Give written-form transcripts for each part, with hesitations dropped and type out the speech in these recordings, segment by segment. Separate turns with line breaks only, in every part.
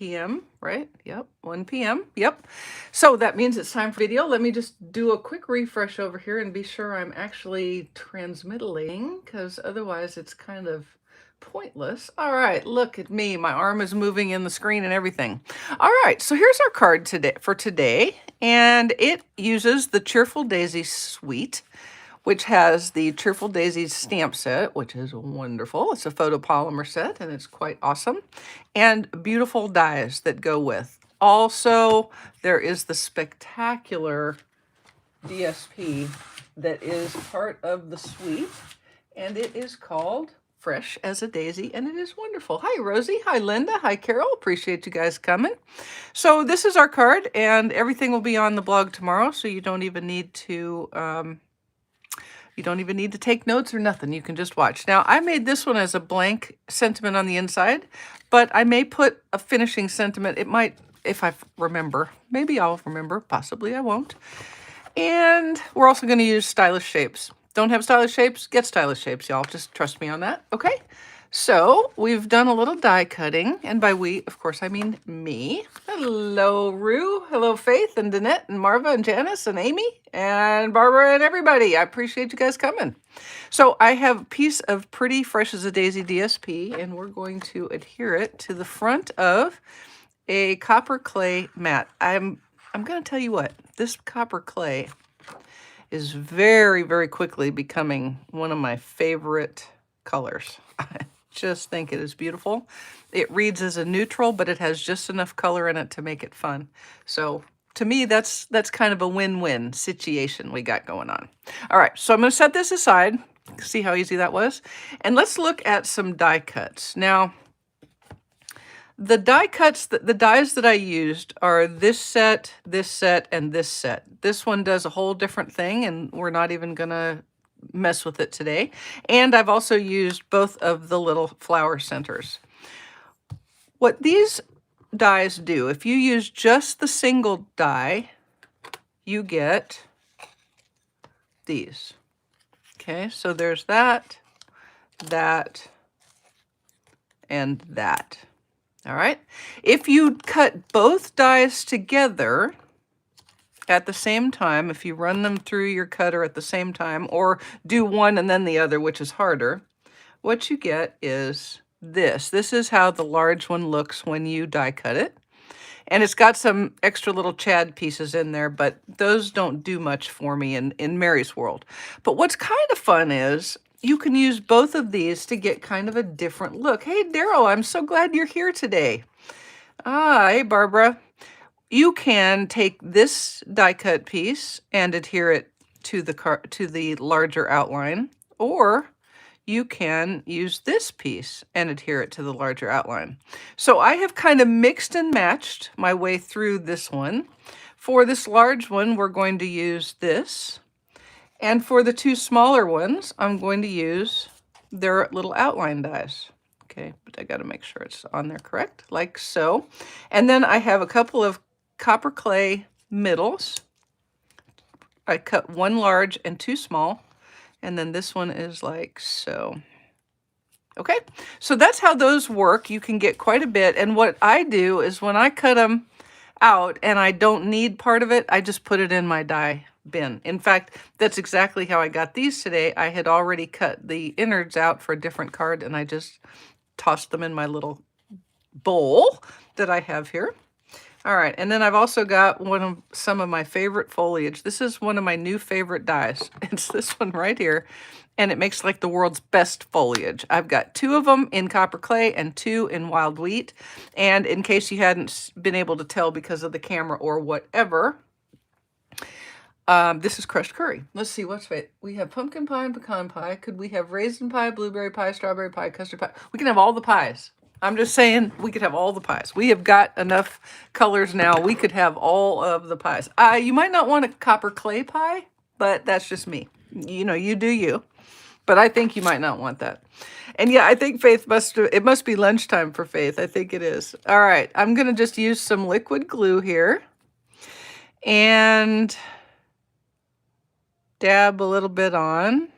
p.m., right? Yep, 1 p.m. Yep. So that means it's time for video. Let me just do a quick refresh over here and be sure I'm actually transmitting, because otherwise it's kind of pointless. All right, look at me. My arm is moving in the screen and everything. All right, so here's our card today, and it uses the Cheerful Daisies suite, which has the Cheerful Daisies stamp set, which is wonderful. It's a photopolymer set, and it's quite awesome. And beautiful dies that go with. Also, there is the spectacular DSP that is part of the suite, and it is called Fresh as a Daisy, and it is wonderful. Hi, Rosie. Hi, Linda. Hi, Carol. Appreciate you guys coming. So this is our card, and everything will be on the blog tomorrow, so you don't even need to... you don't even need to take notes or nothing. You can just watch. Now, I made this one as a blank sentiment on the inside, but I may put a finishing sentiment. It might, if I remember. Maybe I'll remember. Possibly I won't. And we're also going to use stylish shapes. Don't have stylish shapes? Get stylish shapes, y'all. Just trust me on that. Okay? So we've done a little die cutting, and by we, of course, I mean me. Hello, Rue. Hello, Faith and Danette and Marva and Janice and Amy and Barbara and everybody. I appreciate you guys coming. So I have a piece of pretty Fresh as a Daisy DSP, and we're going to adhere it to the front of a copper clay mat. I'm going to tell you what, this copper clay is very, very quickly becoming one of my favorite colors. Just think it is beautiful. It reads as a neutral, but it has just enough color in it to make it fun. So to me, that's kind of a win-win situation we got going on. All right, so I'm going to set this aside. See how easy that was? And let's look at some die cuts. Now, the die cuts, the dies that I used are this set, and this set. This one does a whole different thing, and we're not even going to mess with it today. And I've also used both of the little flower centers. What these dies do, if you use just the single die, you get these. Okay, so there's that, and that. All right. If you cut both dies together at the same time, if you run them through your cutter at the same time, or do one and then the other, which is harder, what you get is this. This is how the large one looks when you die cut it. And it's got some extra little Chad pieces in there, but those don't do much for me in Mary's world. But what's kind of fun is you can use both of these to get kind of a different look. Hey, Daryl, I'm so glad you're here today. Ah, hey, Barbara. You can take this die cut piece and adhere it to the larger outline, or you can use this piece and adhere it to the larger outline. So I have kind of mixed and matched my way through this one. For this large one, we're going to use this. And for the two smaller ones, I'm going to use their little outline dies. Okay, but I got to make sure it's on there correct, like so. And then I have a couple of copper clay middles. I cut one large and two small, and then this one is like so. Okay, so that's how those work. You can get quite a bit, and what I do is when I cut them out and I don't need part of it, I just put it in my die bin. In fact, that's exactly how I got these today. I had already cut the innards out for a different card, and I just tossed them in my little bowl that I have here. All right, and then I've also got some of my favorite foliage. This is one of my new favorite dies. It's this one right here, and it makes like the world's best foliage. I've got two of them in copper clay and two in wild wheat. And in case you hadn't been able to tell because of the camera or whatever, this is crushed curry. Let's see, what's it? We have pumpkin pie and pecan pie. Could we have raisin pie, blueberry pie, strawberry pie, custard pie? We can have all the pies. I'm just saying we could have all the pies. We have got enough colors now. We could have all of the pies. You might not want a copper clay pie, but that's just me. You know, you do you. But I think you might not want that. And yeah, I think Faith it must be lunchtime for Faith. I think it is. All right, I'm going to just use some liquid glue here and dab a little bit on.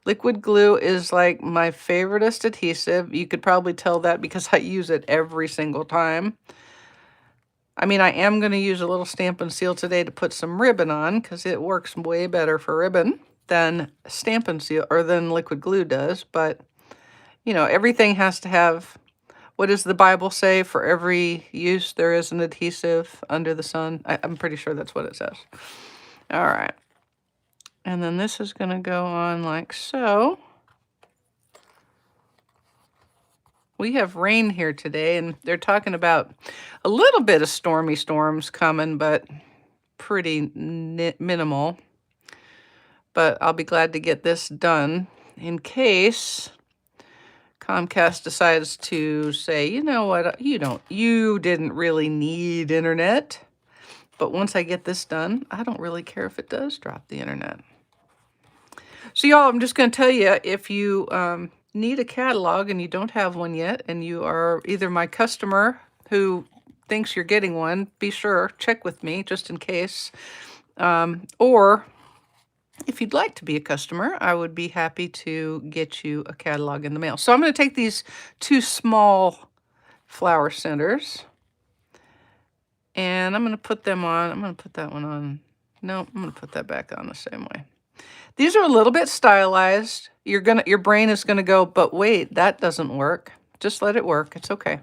Liquid glue is like my favoriteest adhesive. You could probably tell that because I use it every single time. I mean, I am going to use a little Stampin' Seal today to put some ribbon on because it works way better for ribbon than Stampin' Seal or than liquid glue does. But, you know, everything has to have, what does the Bible say? For every use, there is an adhesive under the sun. I'm pretty sure that's what it says. All right. And then this is going to go on like so. We have rain here today, and they're talking about a little bit of stormy storms coming, but pretty minimal. But I'll be glad to get this done in case Comcast decides to say, you know what, you didn't really need internet. But once I get this done, I don't really care if it does drop the internet. So y'all, I'm just going to tell you, if you need a catalog and you don't have one yet, and you are either my customer who thinks you're getting one, be sure, check with me just in case. Or if you'd like to be a customer, I would be happy to get you a catalog in the mail. So I'm going to take these 2 small flower centers, and I'm going to put them on. I'm going to put that one on. No, I'm going to put that back on the same way. These are a little bit stylized. Your brain is gonna go, but wait, that doesn't work. Just let it work. It's okay.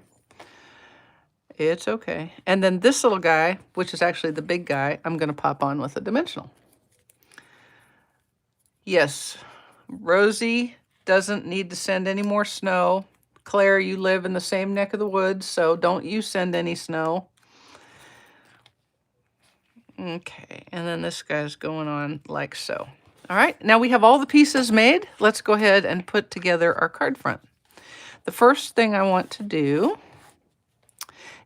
It's okay. And then this little guy, which is actually the big guy, I'm gonna pop on with a dimensional. Yes, Rosie doesn't need to send any more snow. Claire, you live in the same neck of the woods, so don't you send any snow. Okay, and then this guy's going on like so. All right, now we have all the pieces made. Let's go ahead and put together our card front. The first thing I want to do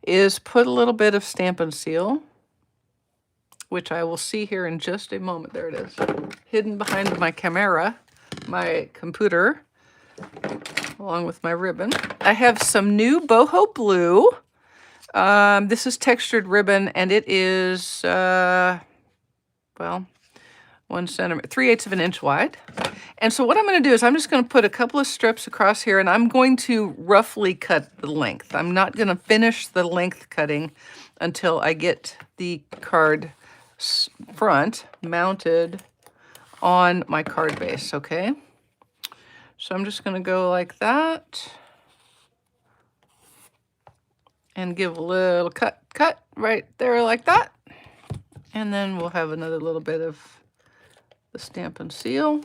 is put a little bit of Stampin' Seal, which I will see here in just a moment. There it is, hidden behind my camera, my computer, along with my ribbon. I have some new boho blue. This is textured ribbon, and it is, well, 1 centimeter, 3/8 of an inch wide. And so what I'm going to do is I'm just going to put a couple of strips across here, and I'm going to roughly cut the length. I'm not going to finish the length cutting until I get the card front mounted on my card base, okay? So I'm just going to go like that and give a little cut right there like that. And then we'll have another little bit of the Stampin' Seal.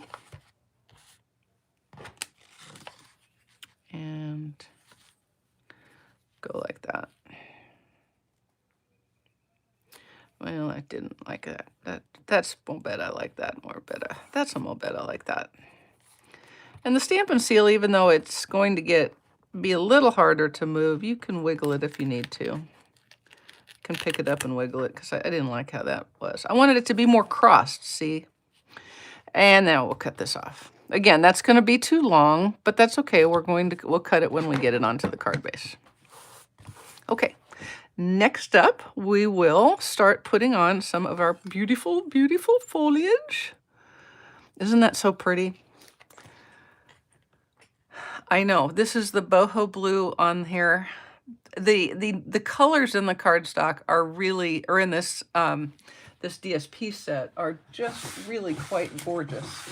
And go like that. Well, I didn't like that. That's more better. I like that more better. That's a more better. I like that. And the Stampin' Seal, even though it's going to be a little harder to move, you can wiggle it if you need to. You can pick it up and wiggle it, because I didn't like how that was. I wanted it to be more crossed, see? And now we'll cut this off. Again, that's going to be too long, but that's okay. We'll cut it when we get it onto the card base. Okay. Next up, we will start putting on some of our beautiful, beautiful foliage. Isn't that so pretty? I know, this is the boho blue on here. The colors in the cardstock are in this this DSP set are just really quite gorgeous.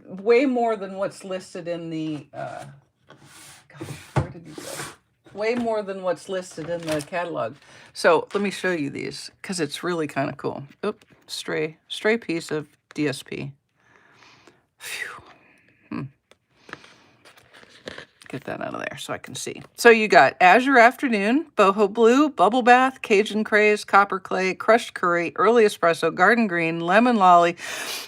Way more than what's listed in the gosh, where did you go? Way more than what's listed in the catalog. So let me show you these, because it's really kind of cool. Oop, stray piece of DSP. Phew. Get that out of there so I can see. So you got Azure Afternoon, Boho Blue, Bubble Bath, Cajun Craze, Copper Clay, Crushed Curry, Early Espresso, Garden Green, Lemon Lolly,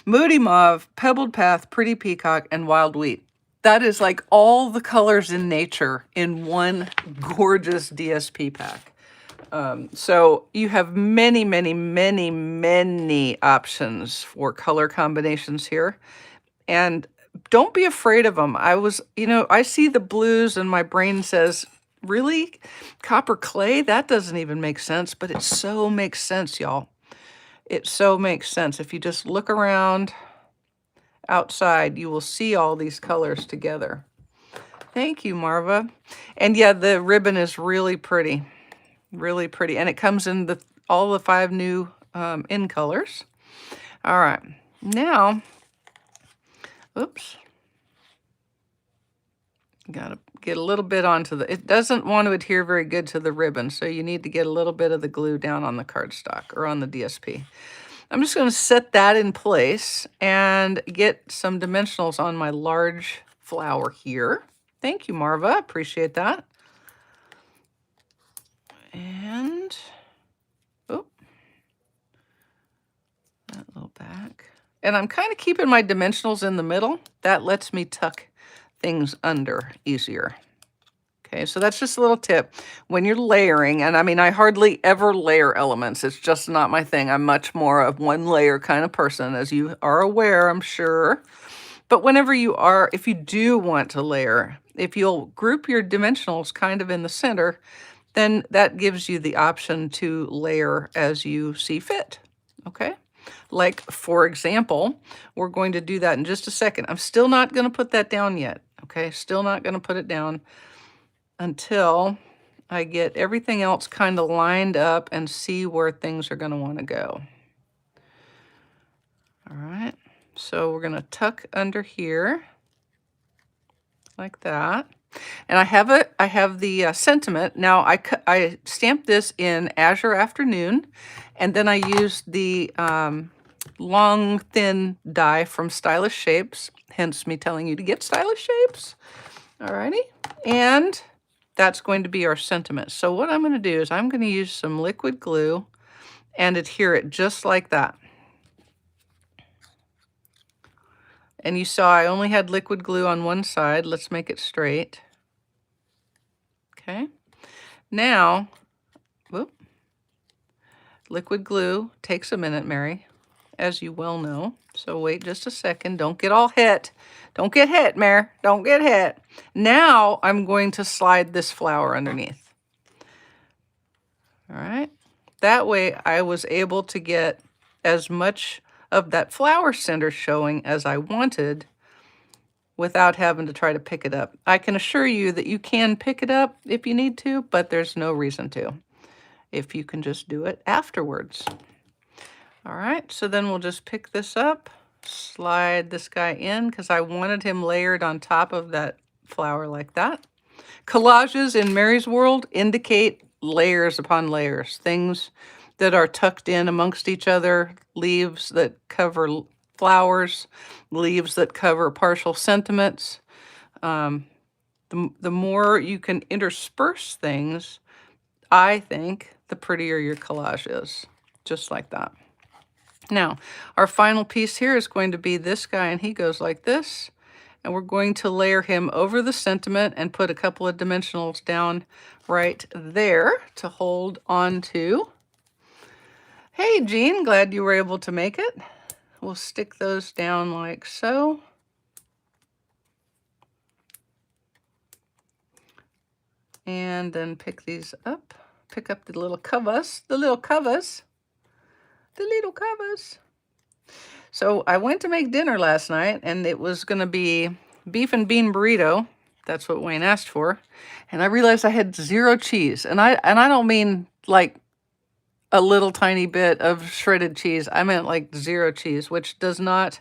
Moody Mauve, Pebbled Path, Pretty Peacock, and Wild Wheat. That is like all the colors in nature in one gorgeous DSP pack. So you have many, many, many, many options for color combinations here. And don't be afraid of them. I see the blues and my brain says, really? Copper clay? That doesn't even make sense, but it so makes sense, y'all. It so makes sense. If you just look around outside, you will see all these colors together. Thank you, Marva. And yeah, the ribbon is really pretty. Really pretty. And it comes in all the 5 new in colors. All right. Now, oops. Got to get a little bit onto it doesn't want to adhere very good to the ribbon, so you need to get a little bit of the glue down on the cardstock or on the DSP. I'm just going to set that in place and get some dimensionals on my large flower here. Thank you, Marva. Appreciate that. And, oh, that little back. And I'm kind of keeping my dimensionals in the middle. That lets me tuck things under easier. Okay, so that's just a little tip. When you're layering, and I mean, I hardly ever layer elements. It's just not my thing. I'm much more of one layer kind of person, as you are aware, I'm sure. But whenever you are, if you do want to layer, if you'll group your dimensionals kind of in the center, then that gives you the option to layer as you see fit, okay? Like, for example, we're going to do that in just a second. I'm still not going to put that down yet, okay? Still not going to put it down until I get everything else kind of lined up and see where things are going to want to go. All right, so we're going to tuck under here like that. And I have the sentiment. Now I stamped this in Azure Afternoon, and then I used the long thin die from Stylish Shapes, hence me telling you to get Stylish Shapes. Alrighty, and that's going to be our sentiment. So what I'm going to do is I'm going to use some liquid glue and adhere it just like that. And you saw I only had liquid glue on one side. Let's make it straight. Okay. Now, whoop, liquid glue takes a minute, Mary, as you well know. So wait just a second. Don't get all hit. Don't get hit, Mary. Don't get hit. Now I'm going to slide this flower underneath. All right. That way I was able to get as much of that flower center showing as I wanted without having to try to pick it up. I can assure you that you can pick it up if you need to, but there's no reason to, if you can just do it afterwards. All right, so then we'll just pick this up, slide this guy in, because I wanted him layered on top of that flower like that. Collages in Mary's world indicate layers upon layers, things that are tucked in amongst each other, leaves that cover flowers, leaves that cover partial sentiments. The more you can intersperse things, I think, the prettier your collage is, just like that. Now, our final piece here is going to be this guy, and he goes like this. And we're going to layer him over the sentiment and put a couple of dimensionals down right there to hold on to. Hey, Jean, glad you were able to make it. We'll stick those down like so. And then pick these up. Pick up the little covers, the little covers, the little covers. So I went to make dinner last night, and it was going to be beef and bean burrito. That's what Wayne asked for. And I realized I had 0 cheese. And I don't mean like a little tiny bit of shredded cheese. I meant like 0 cheese, which does not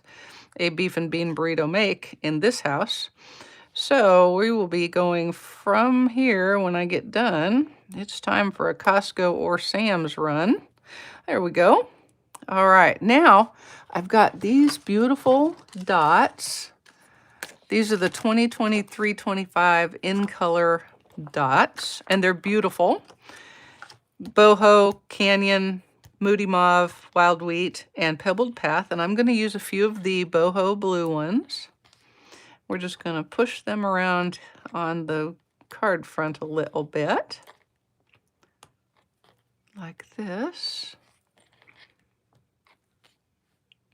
a beef and bean burrito make in this house. So we will be going from here when I get done. It's time for a Costco or Sam's run. There we go. All right, now I've got these beautiful dots. These are the 2023-25 in color dots, and they're beautiful. Boho, Canyon, Moody Mauve, Wild Wheat, and Pebbled Path. And I'm going to use a few of the boho blue ones. We're just going to push them around on the card front a little bit. Like this.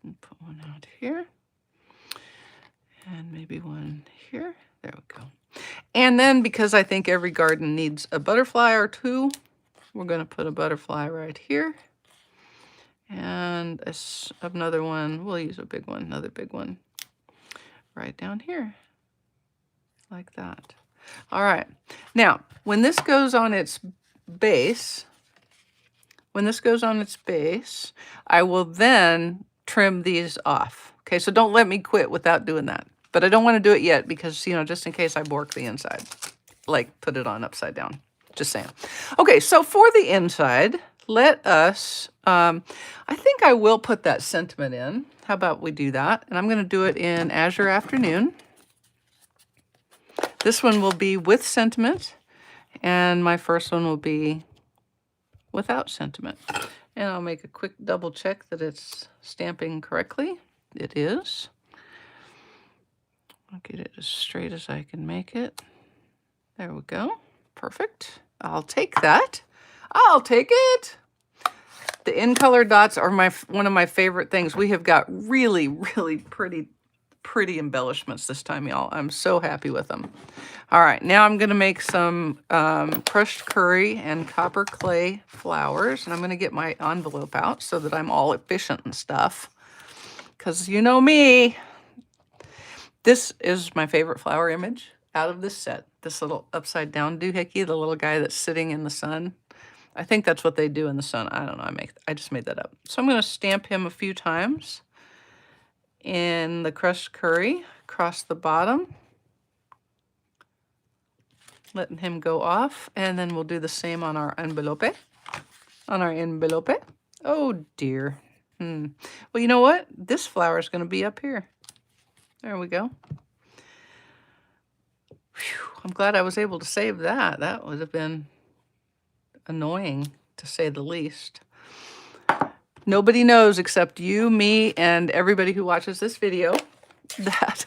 And put one out here. And maybe one here. There we go. And then, because I think every garden needs a butterfly or two, we're going to put a butterfly right here. And another one, we'll use a big one, another big one right down here, like that. All right. Now, when this goes on its base, when this goes on its base, I will then trim these off. Okay, so don't let me quit without doing that. But I don't want to do it yet because, you know, just in case I bork the inside, like put it on upside down. Just saying. Okay, so for the inside, let us, I think I will put that sentiment in. How about we do that? And I'm going to do it in Azure Afternoon. This one will be with sentiment, and my first one will be without sentiment. And I'll make a quick double check that it's stamping correctly. It is. I'll get it as straight as I can make it. There we go. Perfect. I'll take that. I'll take it. The in-color dots are one of my favorite things. We have got really, really pretty embellishments this time, y'all. I'm so happy with them. All right, now I'm going to make some crushed curry and copper clay flowers, and I'm going to get my envelope out so that I'm all efficient and stuff. Because you know me, this is my favorite flower image out of this set. This little upside down doohickey, the little guy that's sitting in the sun. I think that's what they do in the sun. I don't know. I just made that up. So I'm going to stamp him a few times in the crushed curry across the bottom, letting him go off, and then we'll do the same on our envelope. Oh dear. Well, you know what? This flower is going to be up here. There we go. Whew, I'm glad I was able to save that. That would have been annoying, to say the least. Nobody knows except you, me, and everybody who watches this video that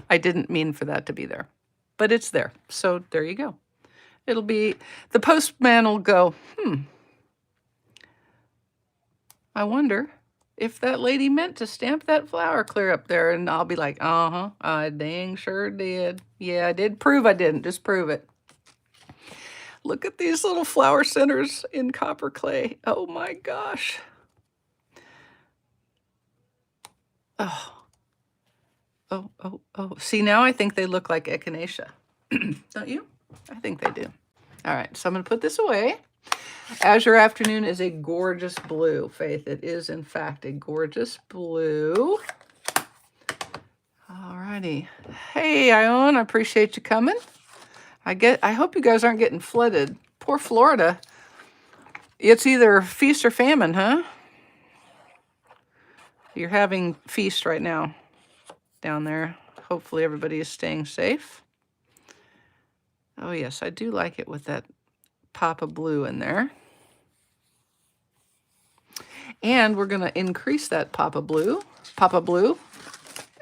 I didn't mean for that to be there. But it's there. So there you go. It'll be, the postman will go, I wonder if that lady meant to stamp that flower clear up there. And I'll be like, I dang sure did. Yeah, I did. Prove I didn't. Just prove it. Look at these little flower centers in copper clay. Oh my gosh. Oh. See, now I think they look like echinacea. Don't you? I think they do. All right, so I'm going to put this away. Azure Afternoon is a gorgeous blue, Faith. It is, in fact, a gorgeous blue. All righty. Hey, Ione, I appreciate you coming. I hope you guys aren't getting flooded. Poor Florida. It's either feast or famine, huh? You're having feast right now down there. Hopefully everybody is staying safe. Oh yes, I do like it with that pop of blue in there. And we're going to increase that Papa Blue,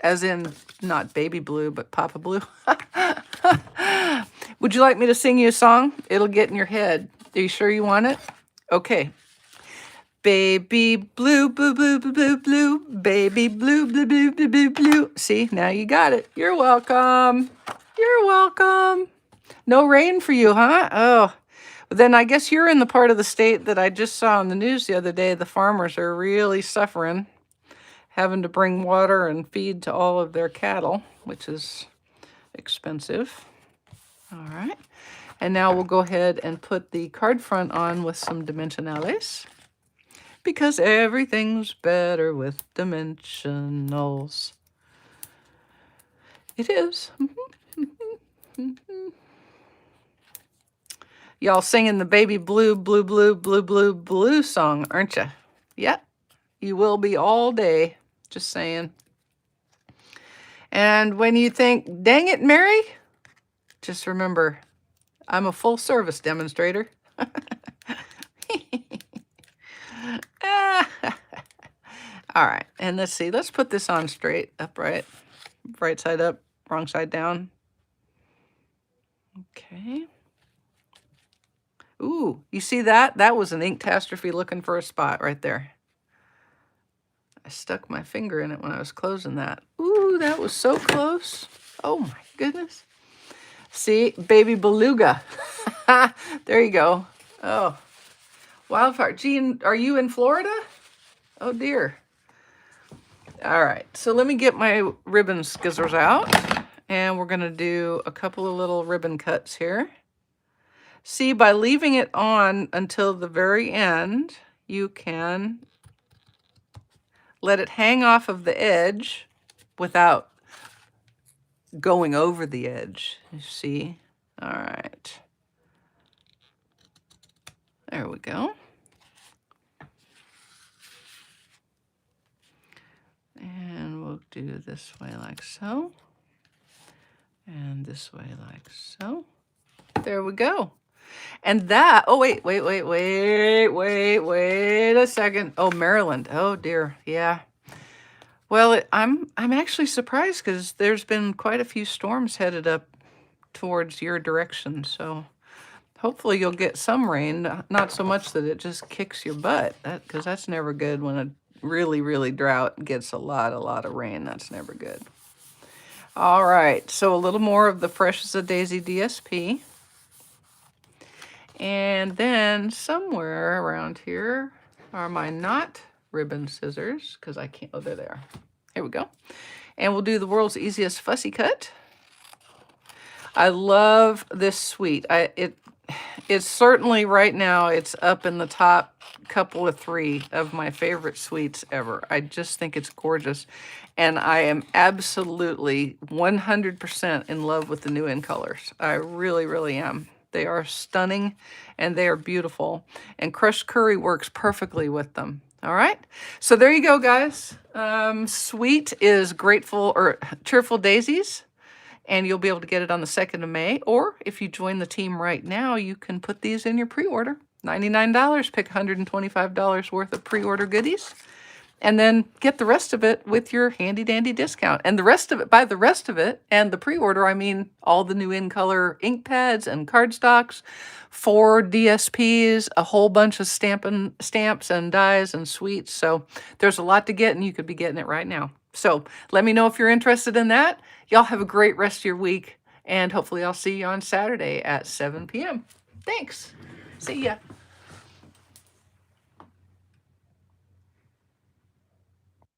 as in not baby blue, but Papa Blue. Would you like me to sing you a song? It'll get in your head. Are you sure you want it? Okay. Baby blue, blue, blue, blue, blue, blue, baby blue, blue, blue, blue, blue, blue. See, now you got it. You're welcome. You're welcome. No rain for you, huh? Oh, then I guess you're in the part of the state that I just saw on the news the other day. The farmers are really suffering, having to bring water and feed to all of their cattle, which is expensive. All right. And now we'll go ahead and put the card front on with some dimensionales, because everything's better with dimensionals. It is. Y'all singing the baby blue, blue, blue, blue, blue, blue song, aren't you? Yep, you will be all day, just saying. And when you think, dang it, Mary, just remember, I'm a full service demonstrator. All right, and let's see. Let's put this on straight, upright, right side up, wrong side down. Okay. Ooh, you see that? That was an Inktastrophie looking for a spot right there. I stuck my finger in it when I was closing that. Ooh, that was so close. Oh my goodness. See, baby beluga. There you go. Oh, wildfire. Jean, are you in Florida? Oh dear. All right, so let me get my ribbon skizzers out, and we're gonna do a couple of little ribbon cuts here. See, by leaving it on until the very end, you can let it hang off of the edge without going over the edge. You see? All right. There we go. And we'll do this way like so. And this way like so. There we go. And that, oh, wait a second. Oh, Maryland. Oh, dear. Yeah. Well, I'm actually surprised because there's been quite a few storms headed up towards your direction. So hopefully you'll get some rain, not so much that it just kicks your butt, because that's never good when a really drought gets a lot of rain. That's never good. All right, so a little more of the Fresh as a Daisy DSP. And then somewhere around here are my not ribbon scissors, because I can't, oh, they're there. Here we go. And we'll do the world's easiest fussy cut. I love this suite. It's certainly right now, it's up in the top couple of 3 of my favorite suites ever. I just think it's gorgeous. And I am absolutely 100% in love with the new in colors. I really am. They are stunning and they are beautiful. And crushed curry works perfectly with them. All right. So there you go, guys. Suite is Cheerful Daisies. And you'll be able to get it on the 2nd of May. Or if you join the team right now, you can put these in your pre-order. $99, pick $125 worth of pre-order goodies. And then get the rest of it with your handy dandy discount. And the rest of it, by the rest of it, and the pre-order, I mean all the new in color ink pads and cardstocks, 4 DSPs, a whole bunch of stamps and dies and suites. So there's a lot to get, and you could be getting it right now. So let me know if you're interested in that. Y'all have a great rest of your week, and hopefully I'll see you on Saturday at 7 p.m. Thanks. See ya.